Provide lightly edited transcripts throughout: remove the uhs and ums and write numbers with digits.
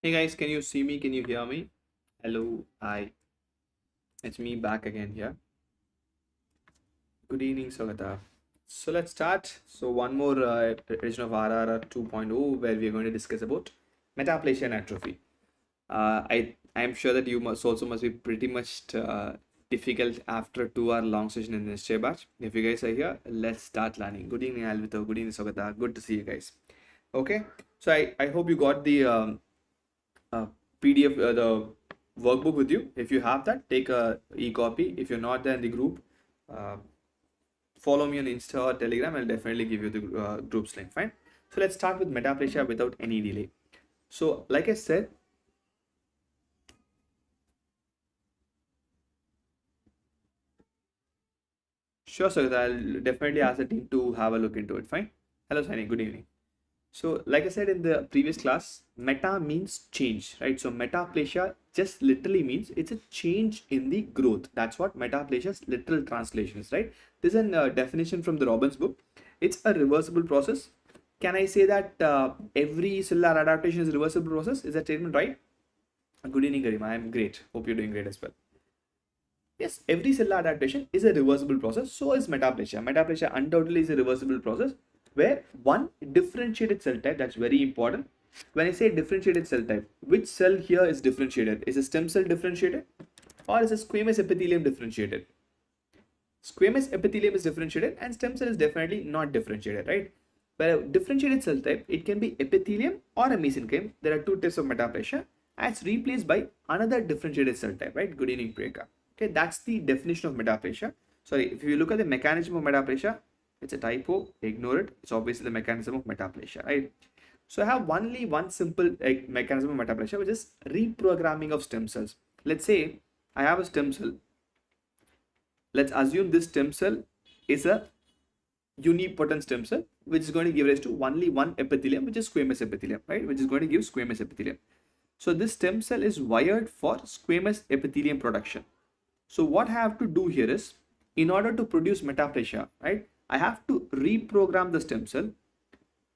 Hey guys, can you see me? Can you hear me? Hello, hi. It's me back again here. Good evening, Sagata. So let's start. So one more edition of RRR 2.0 where we are going to discuss about metaplasia and atrophy. I am sure that you must be pretty much difficult after 2 hour long session in this batch. If you guys are here, let's start learning. Good evening, Alvito. Good evening, Sagata. Good to see you guys. Okay, so I hope you got the uh, PDF, the workbook with you. If you have that, take a e-copy. If you're not there in the group, uh, follow me on Insta or Telegram. I'll definitely give you the group's link. Fine. So let's start with metaplasia without any delay. So, like I said, sure, sir. I'll definitely ask the team to have a look into it. Fine. Hello, Sunny. Good evening. So, like I said in the previous class, meta means change, right? So, metaplasia just literally means it's a change in the growth. That's what metaplasia's literal translation is, right? This is a definition from the Robbins book. It's a reversible process. Can I say that every cellular adaptation is a reversible process? Is that statement right? Good evening, Garima. I'm great. Hope you're doing great as well. Yes, every cellular adaptation is a reversible process. So is metaplasia. Metaplasia undoubtedly is a reversible process where one differentiated cell type, that's very important. When I say differentiated cell type, which cell here is differentiated? Is a stem cell differentiated or is a squamous epithelium differentiated? Squamous epithelium is differentiated and stem cell is definitely not differentiated, right? But a differentiated cell type, it can be epithelium or a mesenchyme. There are two types of metaplasia and it's replaced by another differentiated cell type, right? Good evening, Priyanka. Okay, that's the definition of metaplasia. Sorry, if you look at the mechanism of metaplasia, it's a typo, ignore it. It's obviously the mechanism of metaplasia, right? So I have only one simple mechanism of metaplasia, which is reprogramming of stem cells. Let's say I have a stem cell. Let's assume this stem cell is a unipotent stem cell, which is going to give rise to only one epithelium, which is squamous epithelium, right? Which is going to give squamous epithelium. So this stem cell is wired for squamous epithelium production. So what I have to do here is, in order to produce metaplasia, right, I have to reprogram the stem cell.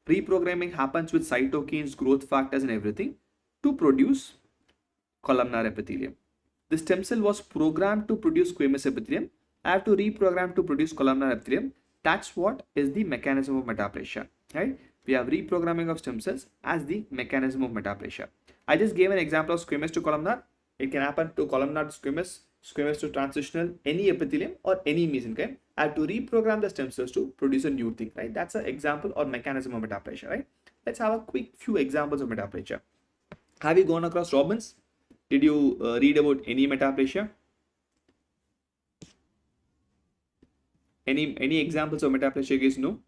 Reprogramming happens with cytokines, growth factors and everything to produce columnar epithelium. The stem cell was programmed to produce squamous epithelium. I have to reprogram to produce columnar epithelium. That's what is the mechanism of metaplasia, right? We have reprogramming of stem cells as the mechanism of metaplasia. I just gave an example of squamous to columnar. It can happen to columnar to squamous, squamous to transitional, any epithelium or any mesenchyme. I have to reprogram the stem cells to produce a new thing, right? That's an example or mechanism of metaplasia, right? Let's have a quick few examples of metaplasia. Have you gone across Robbins? Did you read about any metaplasia? Any examples of metaplasia you guys know?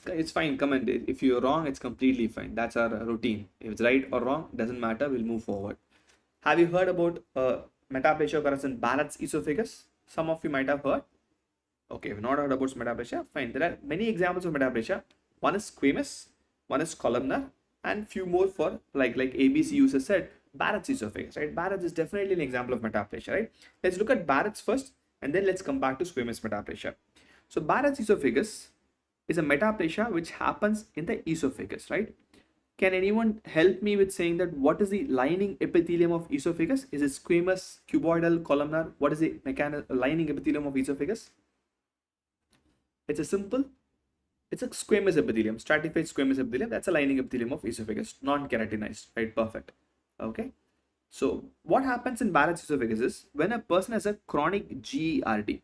It's fine, comment. If you're wrong, it's completely fine. That's our routine. If it's right or wrong, doesn't matter, we'll move forward. Have you heard about metaplasia occurs in Barrett's esophagus? Some of you might have heard. Okay, if not heard about metaplasia, fine. There are many examples of metaplasia. One is squamous, one is columnar, and few more for like ABC users said, Barrett's esophagus, right? Barrett's is definitely an example of metaplasia, right? Let's look at Barrett's first, and then let's come back to squamous metaplasia. So Barrett's esophagus is a metaplasia which happens in the esophagus, right? Can anyone help me with saying that what is the lining epithelium of esophagus? Is it squamous, cuboidal, columnar? What is the lining epithelium of esophagus? It's a simple, it's a squamous epithelium, stratified squamous epithelium. That's a lining epithelium of esophagus, non-keratinized, right? Perfect. Okay. So what happens in Barrett's esophagus is when a person has a chronic GERD.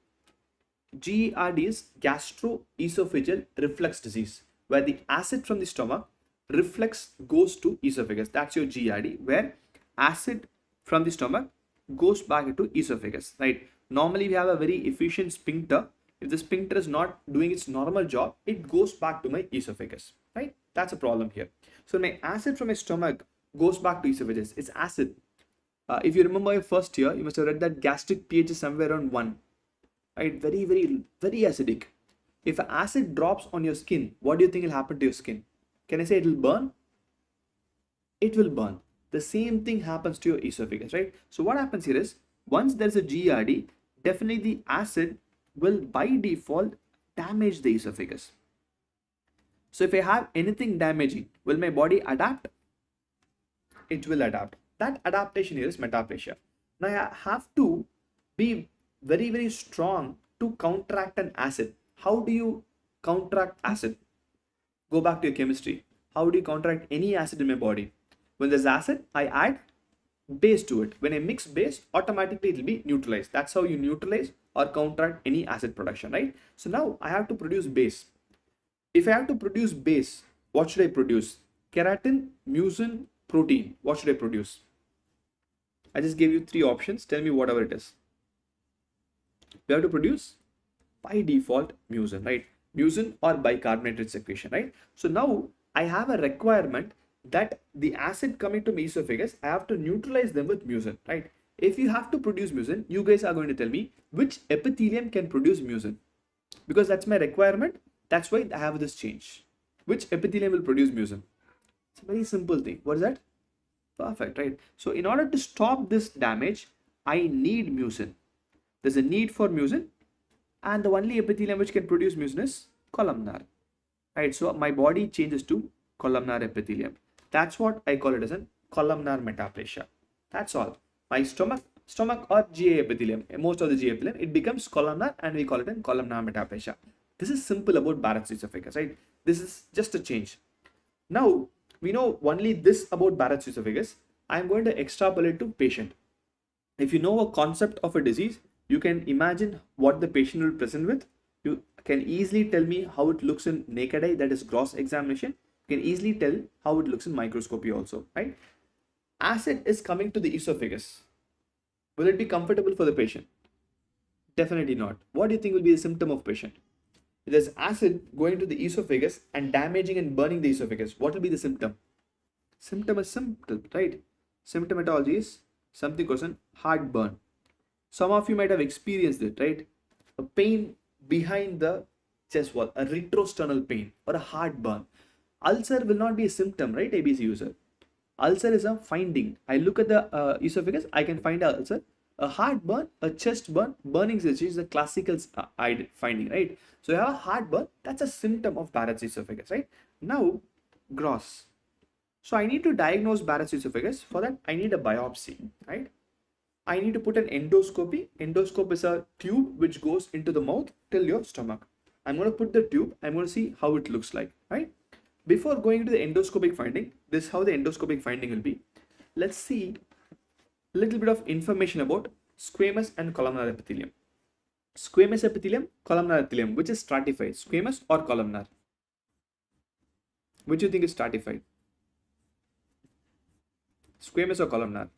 GERD is gastroesophageal reflux disease, where the acid from the stomach reflex goes to esophagus. That's your GERD, where acid from the stomach goes back into esophagus, right? Normally we have a very efficient sphincter. If the sphincter is not doing its normal job, it goes back to my esophagus, right? That's a problem here. So my acid from my stomach goes back to esophagus. It's acid. If you remember your first year, you must have read that gastric pH is somewhere around 1, right? Very, very, very acidic. If acid drops on your skin, what do you think will happen to your skin? Can I say it will burn? It will burn. The same thing happens to your esophagus, right? So what happens here is, once there's a GERD, definitely the acid will by default damage the esophagus. So if I have anything damaging, will my body adapt? it will adapt. That adaptation here is metaplasia. Now I have to be very, very strong to counteract an acid. How do you counteract acid? Go back to your chemistry. How do you counteract any acid in my body? When there's acid, I add base to it. When I mix base, automatically it will be neutralized. That's how you neutralize or counteract any acid production, right? So now I have to produce base. If I have to produce base, what should I produce? Keratin, mucin, protein. What should I produce? I just gave you three options. Tell me whatever it is. We have to produce by default mucin, right? Mucin or bicarbonated secretion, right? So now I have a requirement that the acid coming to my esophagus, I have to neutralize them with mucin, right? If you have to produce mucin, you guys are going to tell me which epithelium can produce mucin, because that's my requirement. That's why I have this change. Which epithelium will produce mucin? It's a very simple thing. What is that? Perfect, right? So in order to stop this damage, I need mucin. There's a need for mucin, and the only epithelium which can produce mucin is columnar, right? So my body changes to columnar epithelium. That's what I call it as a columnar metaplasia. That's all. My stomach or GA epithelium, most of the GA epithelium, it becomes columnar and we call it a columnar metaplasia. This is simple about Barrett's esophagus, right? This is just a change. Now we know only this about Barrett's esophagus. I am going to extrapolate to patient. If you know a concept of a disease, you can imagine what the patient will present with. You can easily tell me how it looks in naked eye, that is gross examination. You can easily tell how it looks in microscopy also, right? Acid is coming to the esophagus. Will it be comfortable for the patient? Definitely not. What do you think will be the symptom of patient? If there's acid going to the esophagus and damaging and burning the esophagus, what will be the symptom? Symptom is simple, right? Symptomatology is something called heartburn. Some of you might have experienced it, right? A pain behind the chest wall, a retrosternal pain or a heartburn. Ulcer will not be a symptom, right, ABC user? Ulcer is a finding. I look at the esophagus, I can find an ulcer. A heartburn, a chest burn, burning sensation is a classical finding, right? So you have a heartburn, that's a symptom of Barrett's esophagus, right? Now, gross. So I need to diagnose Barrett's esophagus. For that, I need a biopsy, right? I need to put an endoscopy. Endoscope is a tube which goes into the mouth till your stomach. I'm going to put the tube. I'm going to see how it looks like, right? Before going to the endoscopic finding, this is how the endoscopic finding will be. Let's see a little bit of information about squamous and columnar epithelium. Squamous epithelium, columnar epithelium, which is stratified, squamous or columnar? Which do you think is stratified? Squamous or columnar?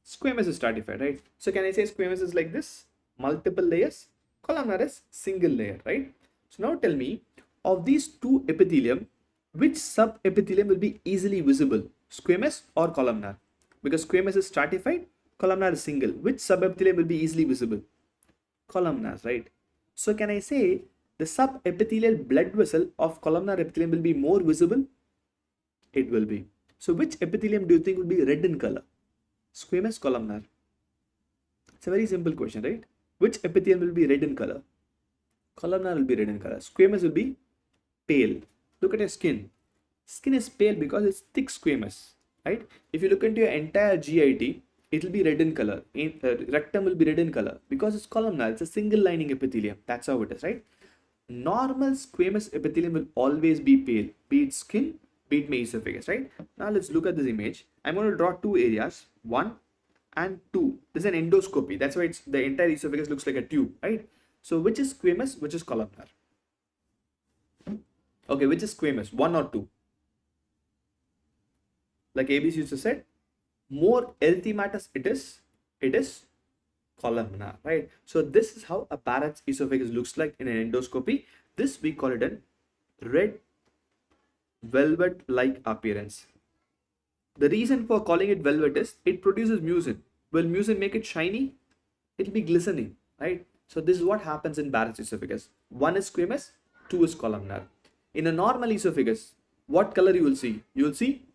Squamous is stratified, right? So can I say squamous is like this? Multiple layers. Columnar is single layer, right? So now tell me, of these two epithelium, which sub-epithelium will be easily visible? Squamous or columnar? Because squamous is stratified, columnar is single. Which sub-epithelium will be easily visible? Columnar, right? So can I say the sub-epithelial blood vessel of columnar epithelium will be more visible? It will be. So which epithelium do you think will be red in color? Squamous, columnar? It's a very simple question, right? Which epithelium will be red in color? Columnar will be red in color. Squamous will be pale. Look at your skin. Skin is pale because it's thick squamous, right? If you look into your entire GIT, it will be red in color. Rectum will be red in color because it's columnar. It's a single lining epithelium. That's how it is, right? Normal squamous epithelium will always be pale, be it skin, be it my esophagus, right? Now let's look at this image. I'm going to draw two areas, 1 and 2. This is an endoscopy. That's why the entire esophagus looks like a tube, right? So which is squamous, which is columnar? Okay, which is squamous, 1 or 2? Like ABC used to said, more erythematous it is columnar, right? So this is how a Barrett's esophagus looks like in an endoscopy. This we call it a red velvet-like appearance. The reason for calling it velvet is it produces mucin. Will mucin make it shiny? It will be glistening, right? So this is what happens in Barrett's esophagus. 1 is squamous, 2 is columnar. In a normal esophagus, what color you will see? You will see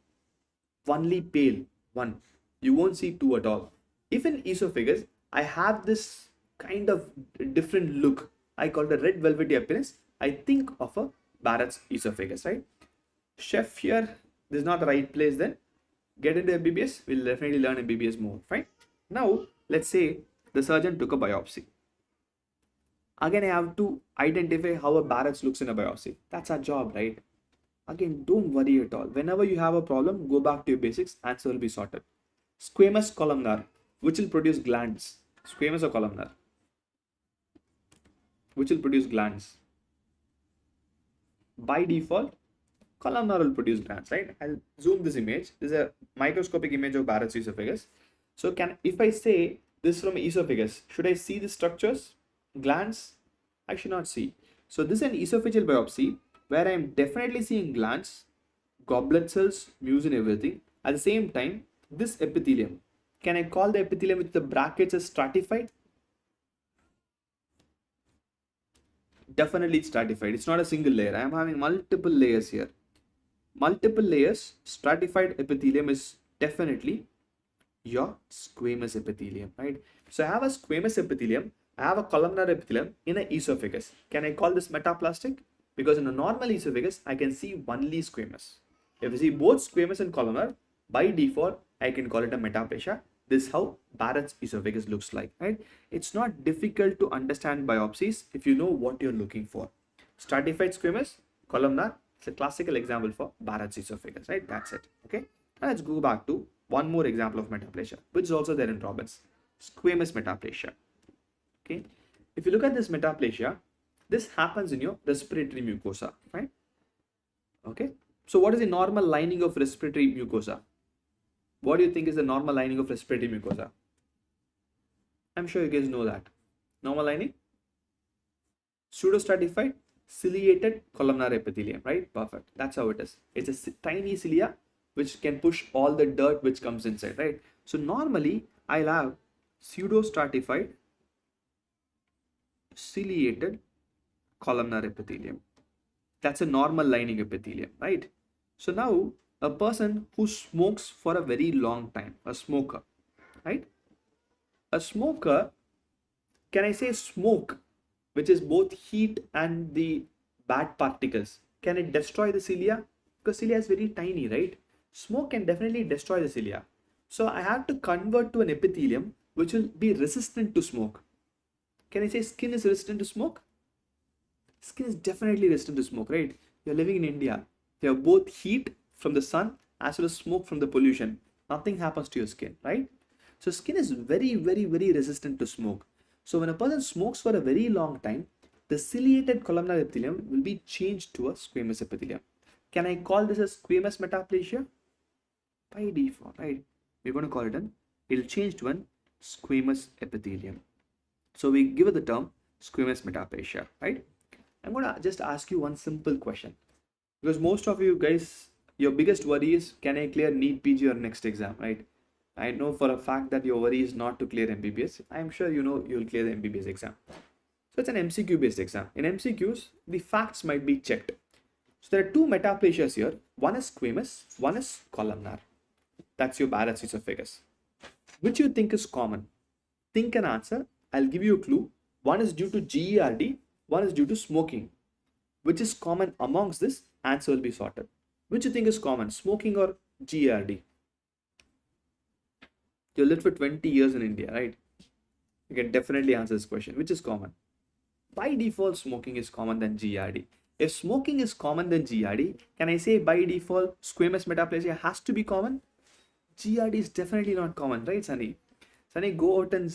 only pale 1. You won't see 2 at all. If in esophagus, I have this kind of different look. I call it a red velvety appearance. I think of a Barrett's esophagus, right? Chef here, this is not the right place then. get into MBBS, we'll definitely learn MBBS more, fine. Now, let's say the surgeon took a biopsy. Again, I have to identify how a Barrett's looks in a biopsy. That's our job, right? Again, don't worry at all. Whenever you have a problem, go back to your basics, answer will be sorted. Squamous columnar, which will produce glands. Squamous or columnar? Which will produce glands? By default, columnar will produce glands, right? I'll zoom this image. This is a microscopic image of Barrett's esophagus. So if I say this from esophagus, should I see the structures? Glands? I should not see. So this is an esophageal biopsy where I am definitely seeing glands, goblet cells, mucin, everything. At the same time, this epithelium. Can I call the epithelium with the brackets as stratified? Definitely it's stratified. It's not a single layer. I am having multiple layers here. Multiple layers, stratified epithelium is definitely your squamous epithelium, right? So I have a squamous epithelium, I have a columnar epithelium in an esophagus. Can I call this metaplastic? Because in a normal esophagus, I can see only squamous. If I see both squamous and columnar, by default, I can call it a metaplasia. This is how Barrett's esophagus looks like, right? It's not difficult to understand biopsies if you know what you're looking for. Stratified squamous, columnar, it's a classical example for Barrett's esophagus, right? That's it, okay? Now let's go back to one more example of metaplasia, which is also there in Robbins. Squamous metaplasia, okay? If you look at this metaplasia, this happens in your respiratory mucosa, right? Okay, so what is the normal lining of respiratory mucosa? What do you think is the normal lining of respiratory mucosa? I'm sure you guys know that. Normal lining? Pseudostratified, ciliated columnar epithelium, right? Perfect. That's how it is. It's a tiny cilia which can push all the dirt which comes inside, right? So normally I'll have pseudostratified, ciliated columnar epithelium. That's a normal lining epithelium, right? So now a person who smokes for a very long time, a smoker, right? A smoker, can I say smoke, which is both heat and the bad particles, can it destroy the cilia? Because cilia is very tiny, right? Smoke can definitely destroy the cilia. So I have to convert to an epithelium which will be resistant to smoke. Can I say skin is resistant to smoke? Skin is definitely resistant to smoke, right? You're living in India. You have both heat from the sun as well as smoke from the pollution. Nothing happens to your skin, right? So skin is very, very, very resistant to smoke. So when a person smokes for a very long time, the ciliated columnar epithelium will be changed to a squamous epithelium. Can I call this a squamous metaplasia? By default, right? We're going to call it it'll change to an squamous epithelium. So we give it the term squamous metaplasia, right? I'm going to just ask you one simple question. Because most of you guys, your biggest worry is, can I clear NEET PG or next exam, right? I know for a fact that your worry is not to clear MBBS. I'm sure you know you'll clear the MBBS exam. So it's an MCQ based exam. In MCQs, the facts might be checked. So there are two metaplasias here. One is squamous, one is columnar. That's your Barrett's esophagus. Which you think is common? Think and answer. I'll give you a clue. One is due to GERD, one is due to smoking. Which is common amongst this? Answer will be sorted. Which you think is common, smoking or GERD? You lived for 20 years in India, right? You can definitely answer this question. Which is common? By default, smoking is common than GERD. If smoking is common than GERD, can I say by default squamous metaplasia has to be common? GERD is definitely not common, right, Sunny? Sunny, go out and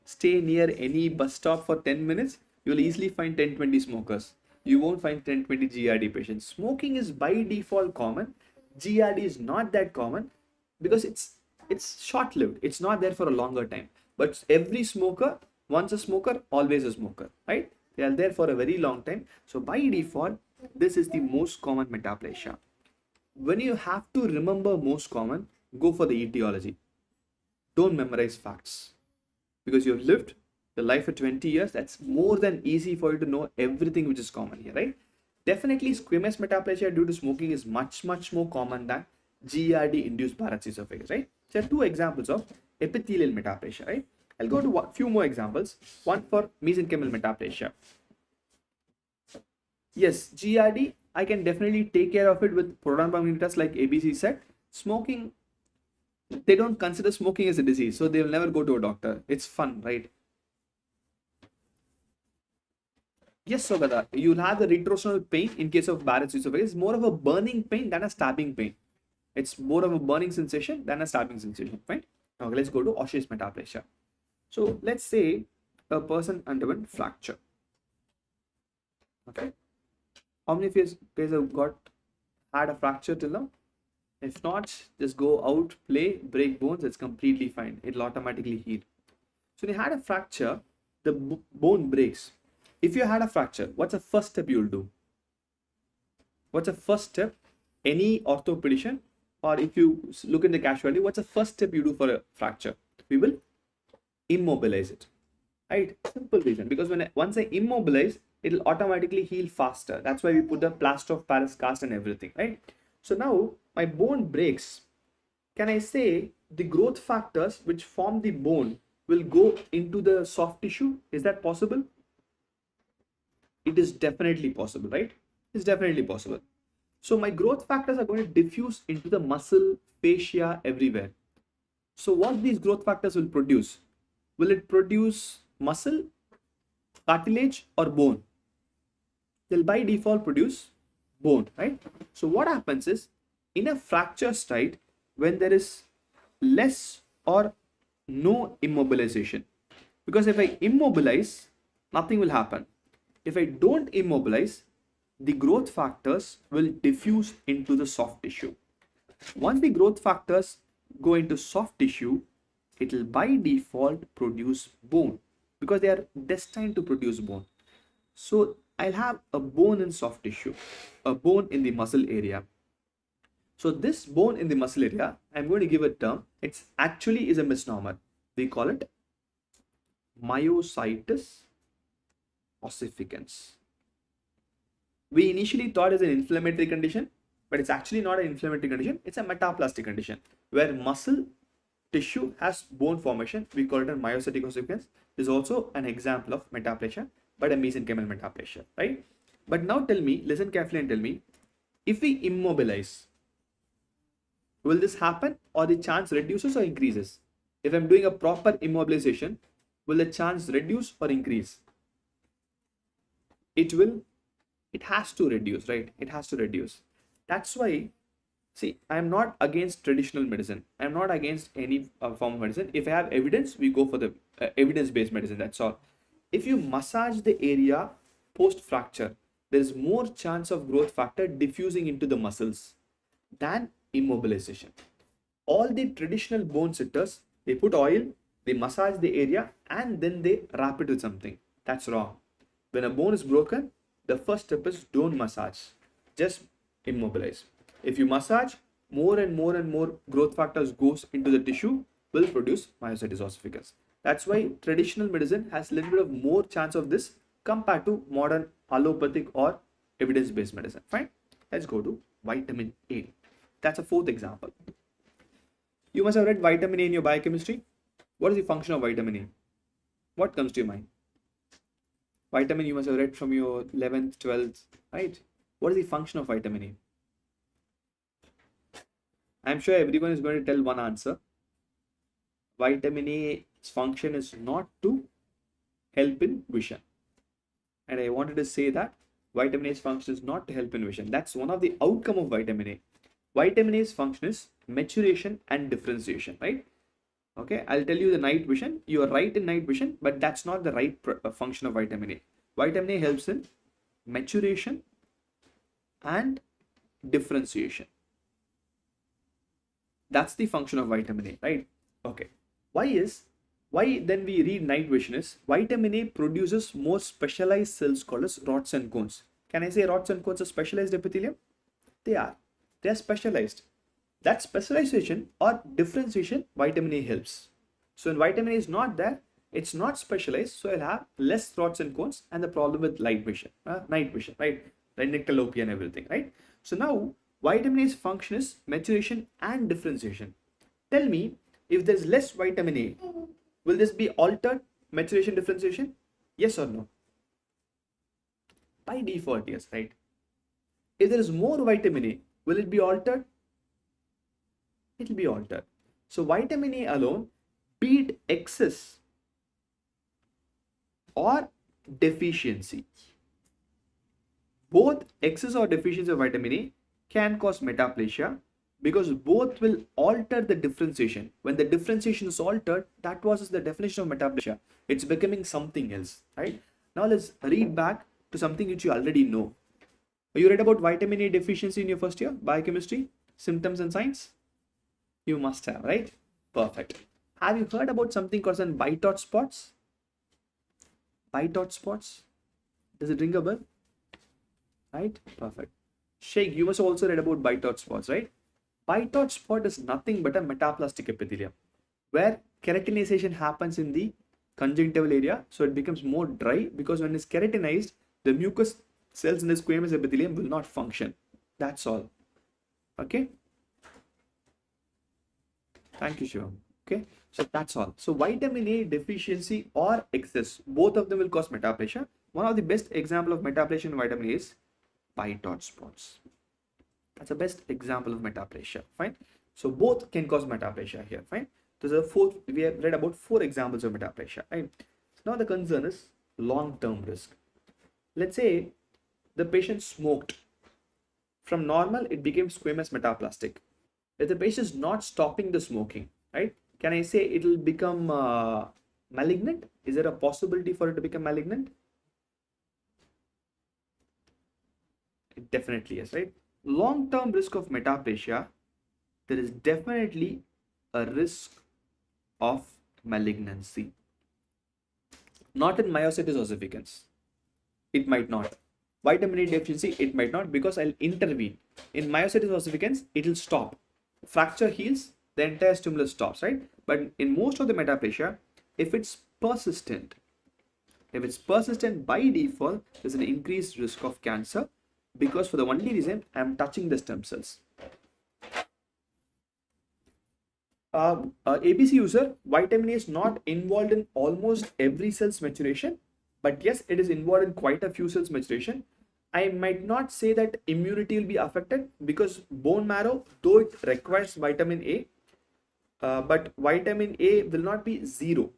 stay near any bus stop for 10 minutes. You'll easily find 10-20 smokers. You won't find 10-20 GERD patients. Smoking is by default common. GERD is not that common because it's short-lived. It's not there for a longer time. But every smoker, once a smoker, always a smoker, right? They are there for a very long time. So by default, this is the most common metaplasia. When you have to remember most common, go for the etiology. Don't memorize facts. Because you've lived your life for 20 years, that's more than easy for you to know everything which is common here, right? Definitely squamous metaplasia due to smoking is much more common than GERD induced Barrett's esophagus, right? So there are two examples of epithelial metaplasia, right? I'll go to a few more examples. One for mesenchymal metaplasia. Yes, GERD, I can definitely take care of it with proton pump inhibitors like ABC said. Smoking, they don't consider smoking as a disease, so they'll never go to a doctor. It's fun, right? Yes, Sogada, you'll have the retrostomal pain in case of Barrett's esophagus. It's more of a burning pain than a stabbing pain. It's more of a burning sensation than a stabbing sensation, right? Okay, let's go to osseous metaplasia. So let's say a person underwent fracture. Okay, how many of you guys have had a fracture till now? If not, just go out, play, break bones. It's completely fine. It'll automatically heal. So when you had a fracture, the bone breaks. If you had a fracture, what's the first step you'll do? What's the first step? Any orthopedician, or if you look in the casualty, what's the first step you do for a fracture? We will immobilize it, right? Simple reason, because once I immobilize, it'll automatically heal faster. That's why we put the plaster of Paris cast and everything, right? So now my bone breaks. Can I say the growth factors which form the bone will go into the soft tissue? Is that possible? It is definitely possible, right? It's definitely possible. So my growth factors are going to diffuse into the muscle, fascia, everywhere. So what these growth factors will produce? Will it produce muscle, cartilage, or bone? They'll by default produce bone, right? So what happens is, in a fracture site, when there is less or no immobilization, because if I immobilize, nothing will happen. If I don't immobilize, the growth factors will diffuse into the soft tissue. Once the growth factors go into soft tissue, it will by default produce bone, because they are destined to produce bone. So I'll have a bone in soft tissue, a bone in the muscle area. So this bone in the muscle area, I'm going to give a term. It's actually is a misnomer. We call it myositis ossificans. We initially thought it's an inflammatory condition, but it's actually not an inflammatory condition. It's a metaplastic condition where muscle tissue has bone formation. We call it a myositic ossificans. Is also an example of metaplasia, but a mesenchymal metaplasia, right? But now tell me, listen carefully and tell me, if we immobilize, will this happen, or the chance reduces or increases? If I'm doing a proper immobilization, will the chance reduce or increase? It has to reduce, right? It has to reduce. That's why, see, I'm not against traditional medicine. I'm not against any form of medicine. If I have evidence, we go for the evidence-based medicine. That's all. If you massage the area post-fracture, there is more chance of growth factor diffusing into the muscles than immobilization. All the traditional bone sitters, they put oil, they massage the area, and then they wrap it with something. That's wrong. When a bone is broken, the first step is don't massage, just immobilize. If you massage, more and more and more growth factors goes into the tissue, will produce myositis ossificans. That's why traditional medicine has a little bit of more chance of this compared to modern allopathic or evidence-based medicine. Fine. Let's go to vitamin A. That's a fourth example. You must have read vitamin A in your biochemistry. What is the function of vitamin A? What comes to your mind? Vitamin you must have read from your 11th, 12th, right? What is the function of vitamin A? I'm sure everyone is going to tell one answer. Vitamin A's function is not to help in vision. And I wanted to say that vitamin A's function is not to help in vision. That's one of the outcome of vitamin A. Vitamin A's function is maturation and differentiation, right? Okay, I'll tell you the night vision. You are right in night vision, but that's not the right function of vitamin A. Vitamin A helps in maturation and differentiation. That's the function of vitamin A, right? Okay. Why then we read night vision is vitamin A produces more specialized cells called as rods and cones. Can I say rods and cones are specialized epithelium? They are. They are specialized. That specialization or differentiation, vitamin A helps. So when vitamin A is not there, it's not specialized, so I'll have less rods and cones and the problem with night vision, right? Nyctalopia and everything, right? So now vitamin A's function is maturation and differentiation. Tell me, if there's less vitamin A, will this be altered, maturation, differentiation? Yes or no? By default, yes, right? If there is more vitamin A, will it be altered? it will be altered. So vitamin A alone, be it excess or deficiency, both excess or deficiency of vitamin A can cause metaplasia, because both will alter the differentiation. When the differentiation is altered, that was the definition of metaplasia. It's becoming something else, right? Now let's read back to something which you already know. You read about vitamin A deficiency in your first year, biochemistry, symptoms and signs? You must have, right? Perfect. Have you heard about something called white hot spots? White hot spots? Does it ring a bell? Right? Perfect. Sheikh, you must also read about white hot spots, right? White hot spot is nothing but a metaplastic epithelium, where keratinization happens in the conjunctival area, so it becomes more dry, because when it's keratinized, the mucous cells in the squamous epithelium will not function. That's all. Okay? Thank you, Shivam. Okay, so that's all. So vitamin A deficiency or excess, both of them will cause metaplasia. One of the best example of metaplasia in vitamin A is white hot spots. That's the best example of metaplasia. Fine. So both can cause metaplasia here. Fine. We have read about 4 examples of metaplasia. Right. Now the concern is long-term risk. Let's say the patient smoked. From normal, it became squamous metaplastic. If the patient is not stopping the smoking, right? Can I say it will become malignant? Is there a possibility for it to become malignant? It definitely is, right? Long-term risk of metaplasia, there is definitely a risk of malignancy. Not in myositis ossificans. It might not. Vitamin A deficiency, it might not, because I'll intervene. In myositis ossificans, it will stop. Fracture heals, the entire stimulus stops, right? But in most of the metaplasia, if it's persistent by default, there's an increased risk of cancer, because for the only reason I'm touching the stem cells. ABC user, vitamin A is not involved in almost every cell's maturation, but yes, it is involved in quite a few cells maturation. I might not say that immunity will be affected, because bone marrow, though it requires vitamin A, but vitamin A will not be zero,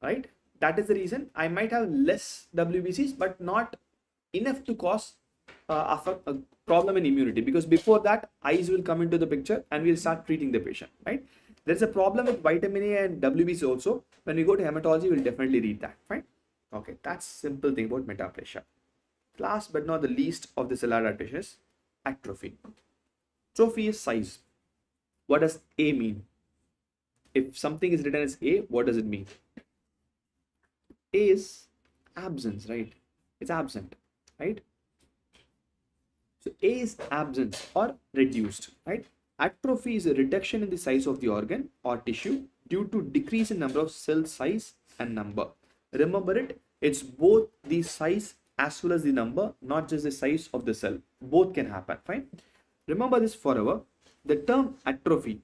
right? That is the reason I might have less WBCs, but not enough to cause a problem in immunity, because before that, eyes will come into the picture and we'll start treating the patient, right? There's a problem with vitamin A and WBC also. When we go to hematology, we'll definitely read that, fine? Okay, that's simple thing about metaplasia. Last but not the least of the cellular adaptation is atrophy. Atrophy is size. What does A mean? If something is written as A, what does it mean? A is absence, right? It's absent, right? So A is absent or reduced, right? Atrophy is a reduction in the size of the organ or tissue due to decrease in number of cell size and number. Remember it, it's both the size as well as the number, not just the size of the cell. Both can happen, fine? Remember this forever. The term atrophy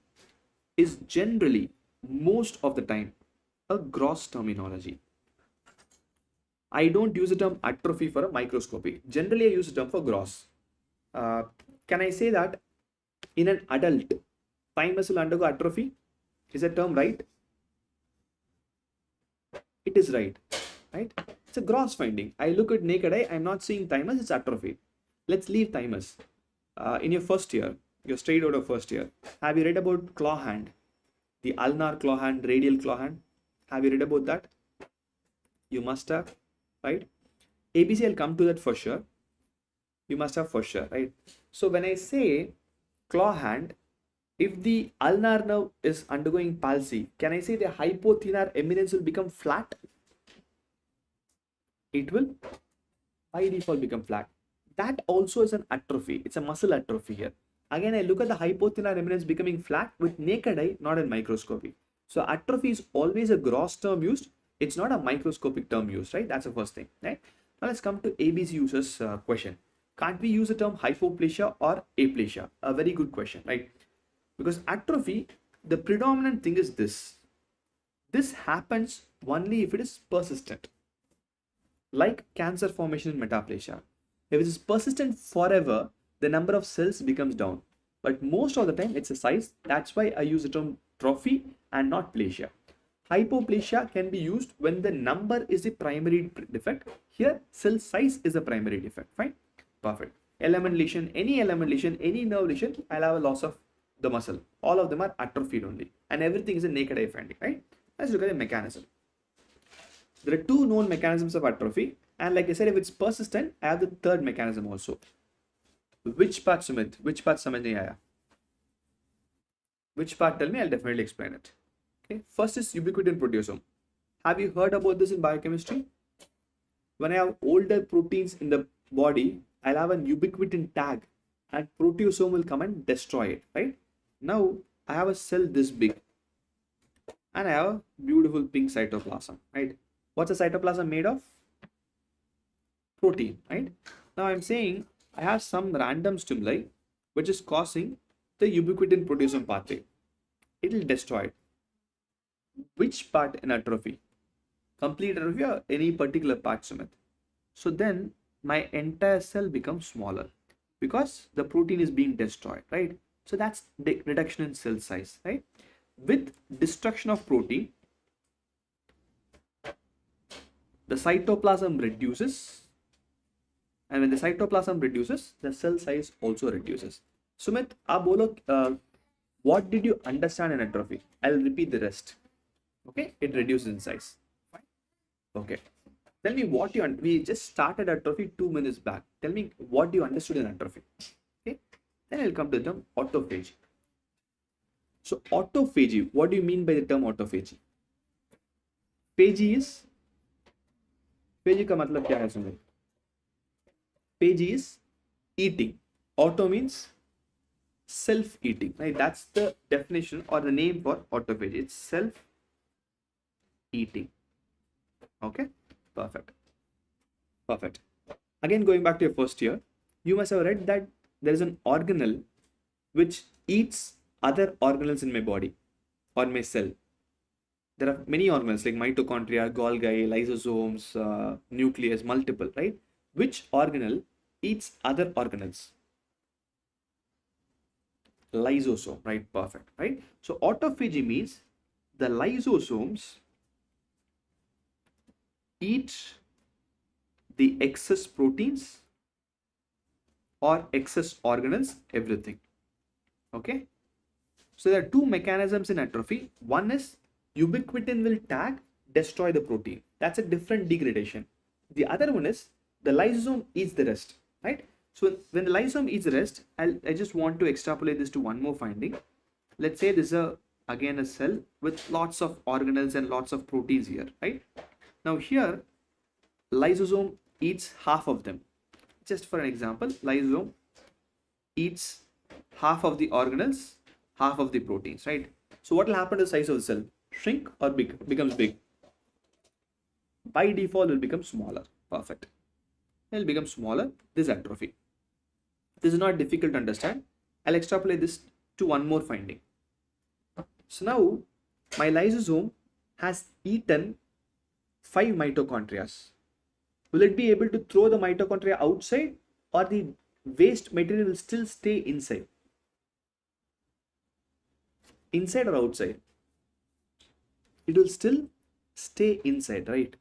is generally, most of the time, a gross terminology. I don't use the term atrophy for a microscopy. Generally, I use the term for gross. Can I say that in an adult, thymus will undergo atrophy? Is that term right? It is right, right? It's a gross finding. I look at naked eye, I'm not seeing thymus, it's atrophy. Let's leave thymus. In your first year, you're straight out of first year. Have you read about claw hand? The ulnar claw hand, radial claw hand? Have you read about that? You must have, right? ABC, I'll come to that for sure. You must have for sure, right? So when I say claw hand, if the ulnar nerve is undergoing palsy, can I say the hypothenar eminence will become flat? It will by default become flat. That also is an atrophy. It's a muscle atrophy here. Again, I look at the hypothenar eminence becoming flat with naked eye, not in microscopy. So atrophy is always a gross term used. It's not a microscopic term used, right? That's the first thing, right? Now let's come to ABC users question. Can't we use the term hypoplasia or aplasia? A very good question, right? Because atrophy, the predominant thing is this. This happens only if it is persistent. Like cancer formation in metaplasia. If it is persistent forever, the number of cells becomes down. but most of the time it's a size. That's why I use the term trophy and not plasia. Hypoplasia can be used when the number is the primary defect. Here, cell size is the primary defect. Fine, perfect. Element lesion, any nerve lesion, I'll have a loss of the muscle. All of them are atrophied only, and everything is a naked eye finding. Right? Let's look at the mechanism. There are two known mechanisms of atrophy, and like I said, if it's persistent, I have the third mechanism also. Which part, Sumit? Which part, Samajaya? Which part? Tell me, I'll definitely explain it. Okay. First is ubiquitin proteasome. Have you heard about this in biochemistry? When I have older proteins in the body, I'll have an ubiquitin tag, and proteasome will come and destroy it. Right? Now I have a cell this big, and I have a beautiful pink cytoplasm. Right? What's a cytoplasm made of? Protein. Right? Now I'm saying I have some random stimuli which is causing the ubiquitin proteasome pathway. It will destroy it. Which part in atrophy? Complete atrophy or any particular part, Sumit? So then my entire cell becomes smaller because the protein is being destroyed, right? So that's the reduction in cell size, right? With destruction of protein, the cytoplasm reduces, and when the cytoplasm reduces, the cell size also reduces. Sumit, what did you understand in atrophy? I'll repeat the rest. Okay, it reduces in size. Fine. Okay, tell me what we just started atrophy 2 minutes back. Tell me what you understood in atrophy. Okay, then I'll come to the term autophagy. So autophagy, what do you mean by the term autophagy? Phagy का मतलब क्या है सुनिए? Phagy is eating. Auto means self-eating, right? That's the definition or the name for autophagy. It's self-eating. Okay, perfect. Perfect. Again, going back to your first year, you must have read that there is an organelle which eats other organelles in my body or my cell. There are many organelles like mitochondria, Golgi, lysosomes, nucleus, multiple, right? Which organelle eats other organelles? Lysosome, right? Perfect, right? So autophagy means the lysosomes eat the excess proteins or excess organelles, everything. Okay, so there are two mechanisms in atrophy. One is ubiquitin will tag, destroy the protein. That's a different degradation. The other one is the lysosome eats the rest, right? So when the lysosome eats the rest, I just want to extrapolate this to one more finding. Let's say this is again a cell with lots of organelles and lots of proteins here, right? Now here, lysosome eats half of them. Just for an example, lysosome eats half of the organelles, half of the proteins, right? So what will happen to the size of the cell? Shrink or becomes big? By default, it will become smaller. Perfect. It will become smaller. This is atrophy. This is not difficult to understand. I'll extrapolate this to one more finding. So now my lysosome has eaten 5 mitochondria. Will it be able to throw the mitochondria outside, or the waste material will still stay inside? Inside or outside? It will still stay inside, right?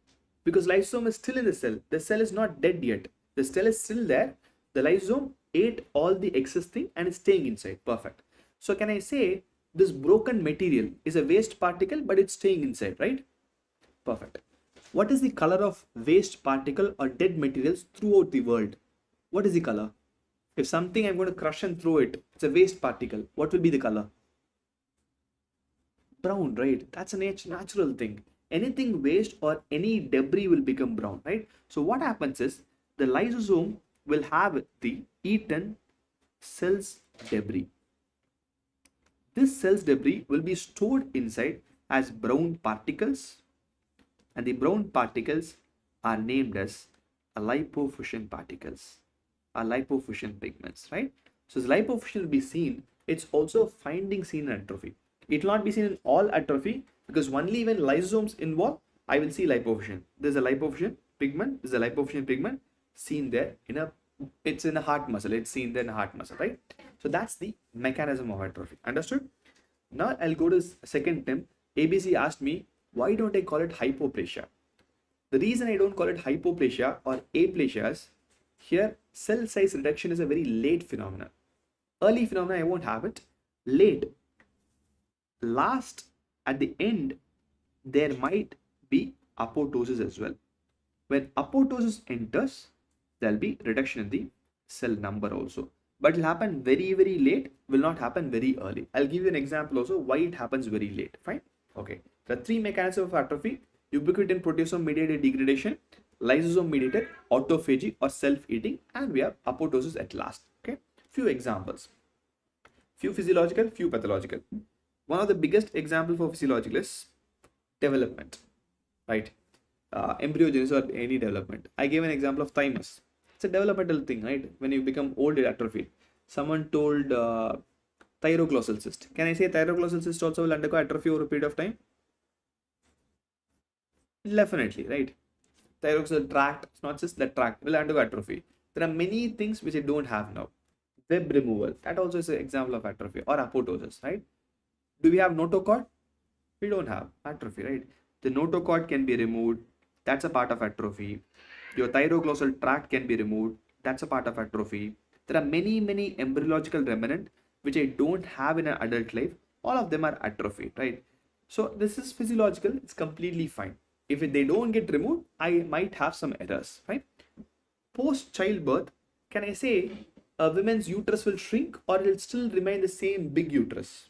Because lysosome is still in the cell. The cell is not dead yet. The cell is still there. The lysosome ate all the excess thing and is staying inside. Perfect. So can I say this broken material is a waste particle, but it's staying inside, right? Perfect. What is the color of waste particle or dead materials throughout the world? What is the color? If something I'm going to crush and throw it, it's a waste particle. What will be the color? Brown, right? That's a natural thing. Anything waste or any debris will become brown, right? So what happens is the lysosome will have the eaten cells debris. This cells debris will be stored inside as brown particles, and the brown particles are named as lipofuscin particles or lipofuscin pigments, right? So this lipofuscin will be seen. It's also finding seen in atrophy. It will not be seen in all atrophy because only when lysosomes involved, I will see lipofuscin. There's a lipofuscin pigment. There's a lipofuscin pigment seen there in a it's in the heart muscle. It's seen there in the heart muscle, right? So that's the mechanism of atrophy. Understood? Now I'll go to second term. ABC asked me, why don't I call it hypoplasia? The reason I don't call it hypoplasia or aplasia is here cell size reduction is a very late phenomenon. Early phenomena I won't have it. Late, last, at the end, there might be apoptosis as well. When apoptosis enters, there'll be reduction in the cell number also. But it'll happen very, very late, will not happen very early. I'll give you an example also why it happens very late. Fine. Okay. The three mechanisms of atrophy: ubiquitin proteasome mediated degradation, lysosome mediated autophagy or self-eating, and we have apoptosis at last. Okay. Few examples. Few physiological, few pathological. One of the biggest example for physiological is development, right? Embryogenesis or any development. I gave an example of thymus. It's a developmental thing, right? When you become old, it atrophy. Someone told thyroglossal cyst. Can I say thyroglossal cyst also will undergo atrophy over a period of time? Definitely, right? Thyroglossal tract, it's not just the tract, will undergo atrophy. There are many things which I don't have now. Web removal, that also is an example of atrophy or apoptosis, right? Do we have notochord? We don't have atrophy, right? The notochord can be removed. That's a part of atrophy. Your thyroglossal tract can be removed. That's a part of atrophy. There are many, many embryological remnant which I don't have in an adult life. All of them are atrophy, right? So this is physiological. It's completely fine. If they don't get removed, I might have some errors, right? Post childbirth, can I say a woman's uterus will shrink or it will still remain the same big uterus?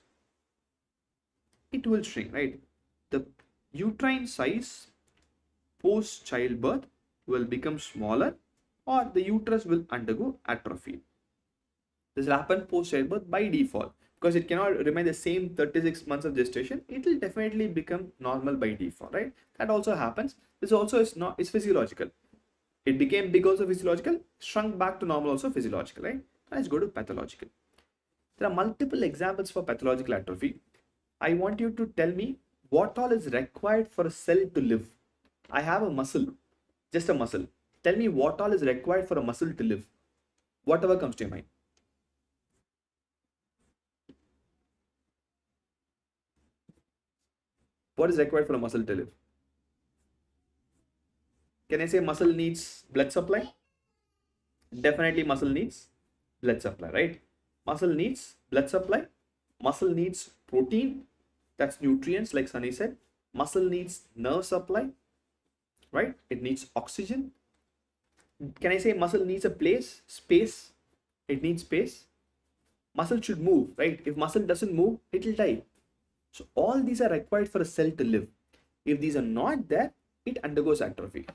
It will shrink, right? The uterine size post childbirth will become smaller or the uterus will undergo atrophy. This will happen post childbirth by default because it cannot remain the same 36 months of gestation. It will definitely become normal by default, right? That also happens. This also is physiological. It became big also physiological, shrunk back to normal also physiological, right? Let's go to pathological. There are multiple examples for pathological atrophy. I want you to tell me what all is required for a cell to live. I have a muscle, just a muscle. Tell me what all is required for a muscle to live. Whatever comes to your mind. What is required for a muscle to live? Can I say muscle needs blood supply? Definitely muscle needs blood supply, right? Muscle needs blood supply. Muscle needs protein, that's nutrients like Sunny said. Muscle needs nerve supply, right? It needs oxygen. Can I say muscle needs a space? It needs space. Muscle should move, right? If muscle doesn't move, it will die. So all these are required for a cell to live. If these are not there, it undergoes atrophy,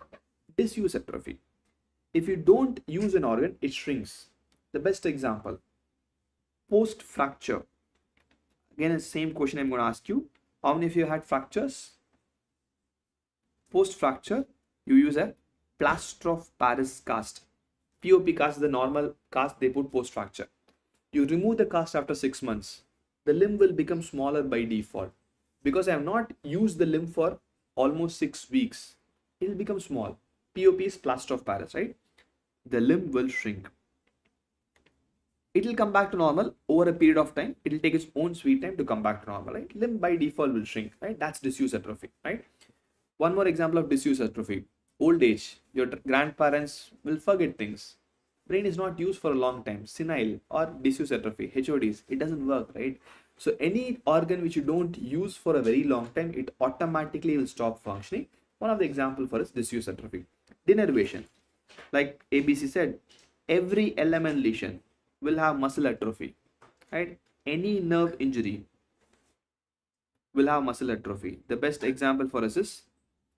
disuse atrophy. If you don't use an organ, it shrinks. The best example, post fracture. Again, the same question I'm going to ask you. How many of you had fractures? Post fracture, you use a plaster of Paris cast. POP cast is the normal cast they put post fracture. You remove the cast after 6 months. The limb will become smaller by default. Because I have not used the limb for almost 6 weeks, it will become small. POP is plaster of Paris, right? The limb will shrink. It will come back to normal over a period of time. It will take its own sweet time to come back to normal, right? Limb by default will shrink, right? That's disuse atrophy, right? One more example of disuse atrophy. Old age. Your grandparents will forget things. Brain is not used for a long time. Senile or disuse atrophy, HODs. It doesn't work, right? So any organ which you don't use for a very long time, it automatically will stop functioning. One of the example for is disuse atrophy. Denervation. Like ABC said, every element lesion will have muscle atrophy, right? Any nerve injury will have muscle atrophy. The best example for us is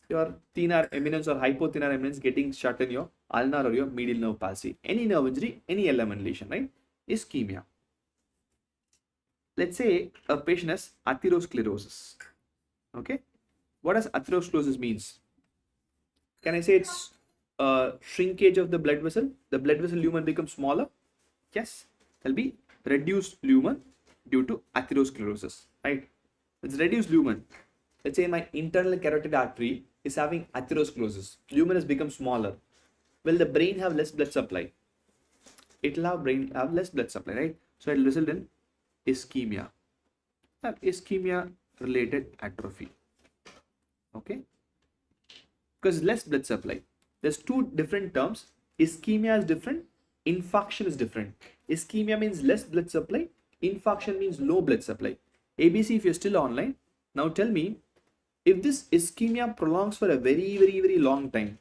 your thenar eminence or hypothenar eminence getting shut in your ulnar or your medial nerve palsy. Any nerve injury, any element lesion, right? Ischemia. Let's say a patient has atherosclerosis. Okay, what does atherosclerosis means? Can I say it's shrinkage of the blood vessel? The blood vessel lumen becomes smaller. Yes, there'll be reduced lumen due to atherosclerosis, right? It's reduced lumen. Let's say my internal carotid artery is having atherosclerosis. Lumen has become smaller. Will the brain have less blood supply? it will have less blood supply, right? So it will result in ischemia, ischemia related atrophy. Okay, because less blood supply. There's two different terms. Ischemia is different, infarction is different. Ischemia means less blood supply, infarction means low blood supply. ABC, if you're still online, now tell me, if this ischemia prolongs for a very long time,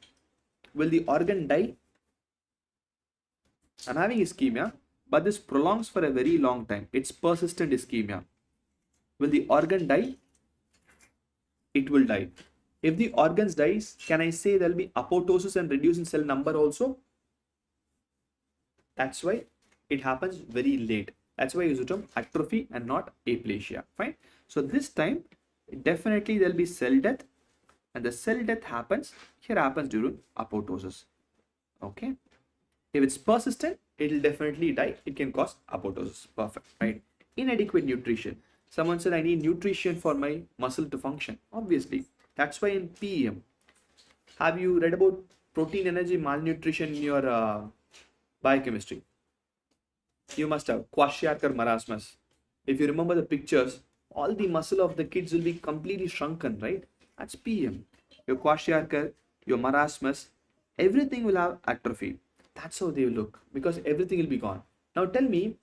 will the organ die? I'm having ischemia, but this prolongs for a very long time. It's persistent ischemia. Will the organ die? It will die. If the organs dies, can I say there will be apoptosis and reduce in cell number also? That's why it happens very late. That's why I use the term atrophy and not aplasia. Fine. So this time, definitely there will be cell death, and the cell death happens during apoptosis. Okay. If it's persistent, it will definitely die. It can cause apoptosis. Perfect. Right. Inadequate nutrition. Someone said I need nutrition for my muscle to function. Obviously. That's why in PEM, have you read about protein energy malnutrition in your biochemistry? You must have Kwashiorkor marasmus. If you remember the pictures, all the muscle of the kids will be completely shrunken, right? That's PEM. Your Kwashiorkor, your marasmus, everything will have atrophy. That's how they will look, because everything will be gone. Now tell me,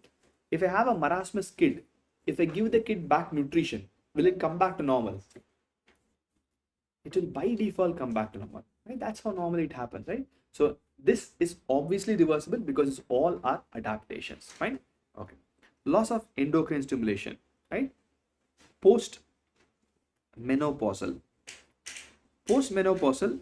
if I have a marasmus kid, if I give the kid back nutrition, will it come back to normal? It will by default come back to normal, right? That's how normally it happens, right? So this is obviously reversible because it's all our adaptations, fine? Okay. Loss of endocrine stimulation, right? Post-menopausal. Post-menopausal,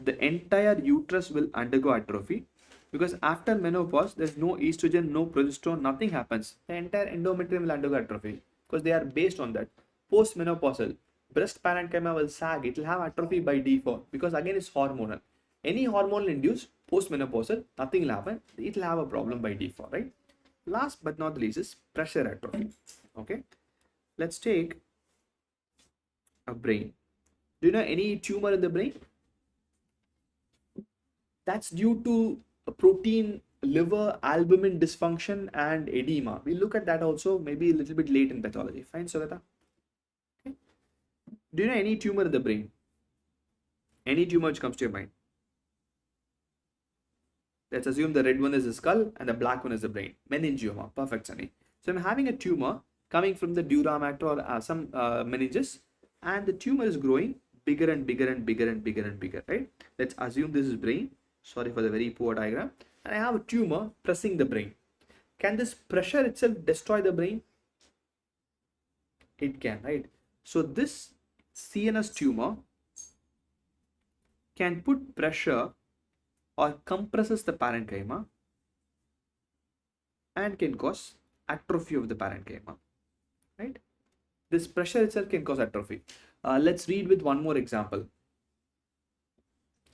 the entire uterus will undergo atrophy, because after menopause, there's no estrogen, no progesterone, nothing happens. The entire endometrium will undergo atrophy because they are based on that. Post-menopausal, breast parenchyma will sag, it will have atrophy by default because again it's hormonal. Any hormonal induced post-menopausal, nothing will happen, it will have a problem by default, right? Last but not the least is pressure atrophy. Okay, let's take a brain. Do you know any tumor in the brain? That's due to a protein, liver, albumin dysfunction and edema. We'll look at that also maybe a little bit late in pathology. Fine, Sugata? Okay. Do you know any tumor in the brain? Any tumor which comes to your mind? Let's assume the red one is the skull and the black one is the brain. Meningioma. Perfect, Sunny. So I'm having a tumor coming from the dura mater or some meninges, and the tumor is growing bigger and bigger and bigger and bigger and bigger, right? Let's assume this is brain. Sorry for the very poor diagram. And I have a tumor pressing the brain. Can this pressure itself destroy the brain? It can, right? So this CNS tumor can put pressure or compresses the parenchyma and can cause atrophy of the parenchyma, right? This pressure itself can cause atrophy. Let's read with one more example.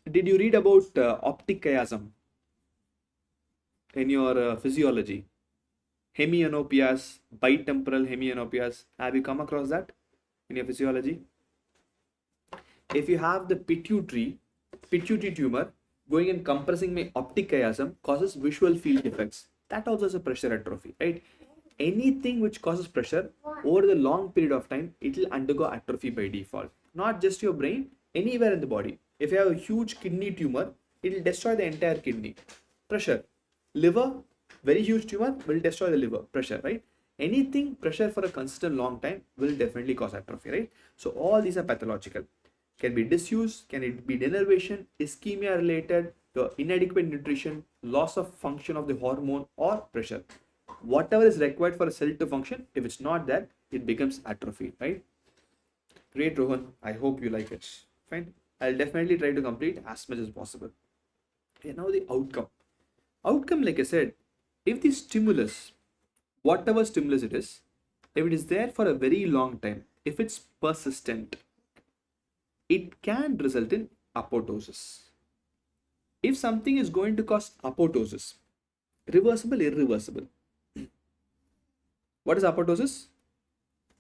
Did you read about optic chiasm in your physiology? Hemianopias, bitemporal hemianopias. Have you come across that in your physiology? If you have the pituitary tumor going and compressing my optic chiasm, causes visual field defects. That also is a pressure atrophy, right? Anything which causes pressure over the long period of time, it will undergo atrophy by default. Not just your brain, anywhere in the body. If you have a huge kidney tumor, it will destroy the entire kidney. Pressure. Liver, very huge tumor will destroy the liver. Pressure, right? Anything pressure for a consistent long time will definitely cause atrophy, right? So all these are pathological. Can be disuse, can it be denervation, ischemia related, to inadequate nutrition, loss of function of the hormone or pressure. Whatever is required for a cell to function, if it's not there, it becomes atrophy, right? Great, Rohan. I hope you like it. Fine. I'll definitely try to complete as much as possible. Okay, now the outcome. Outcome, like I said, if the stimulus, whatever stimulus it is, if it is there for a very long time, if it's persistent, it can result in apoptosis. If something is going to cause apoptosis, reversible, irreversible. What is apoptosis?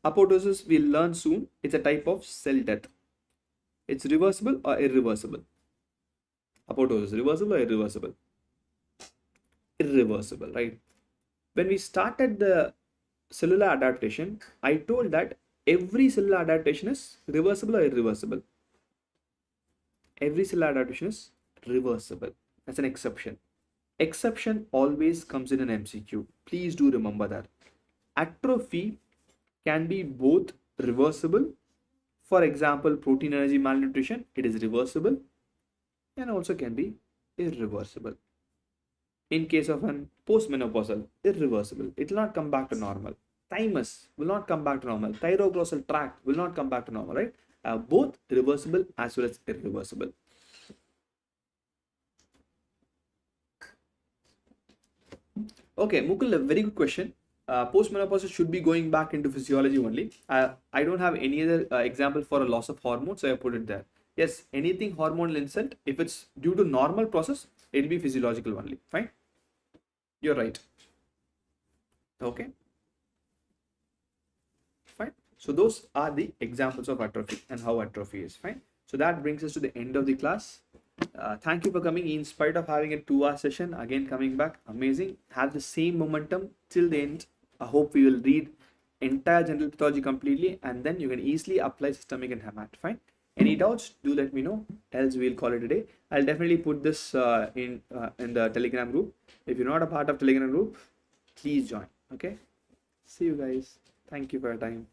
Apoptosis we'll learn soon. It's a type of cell death. It's reversible or irreversible. Apoptosis, reversible or irreversible? irreversible, right? When we started the cellular adaptation, I told that every cellular adaptation is reversible or irreversible. Every cellular adaptation is reversible. That's an exception. Exception always comes in an MCQ. Please do remember that. Atrophy can be both reversible. For example, protein energy malnutrition, it is reversible, and also can be irreversible. In case of an postmenopausal, irreversible. It will not come back to normal. Thymus will not come back to normal. Thyroglossal tract will not come back to normal, right? Both reversible as well as irreversible. Okay, Mukul, a very good question. Postmenopausal should be going back into physiology only. I don't have any other example for a loss of hormone, so I put it there. Yes, anything hormonal insult, if it's due to normal process, it will be physiological only. Fine. You're right. Okay. Fine. So those are the examples of atrophy and how atrophy is. Fine. So that brings us to the end of the class. Thank you for coming in spite of having a 2-hour session. Again, coming back. Amazing. Have the same momentum till the end. I hope we will read entire general pathology completely, and then you can easily apply systemic and hemat. Fine. Any doubts, do let me know, else we'll call it a day. I'll definitely put this in the Telegram group. If you're not a part of Telegram group, please join. Okay. See you guys. Thank you for your time.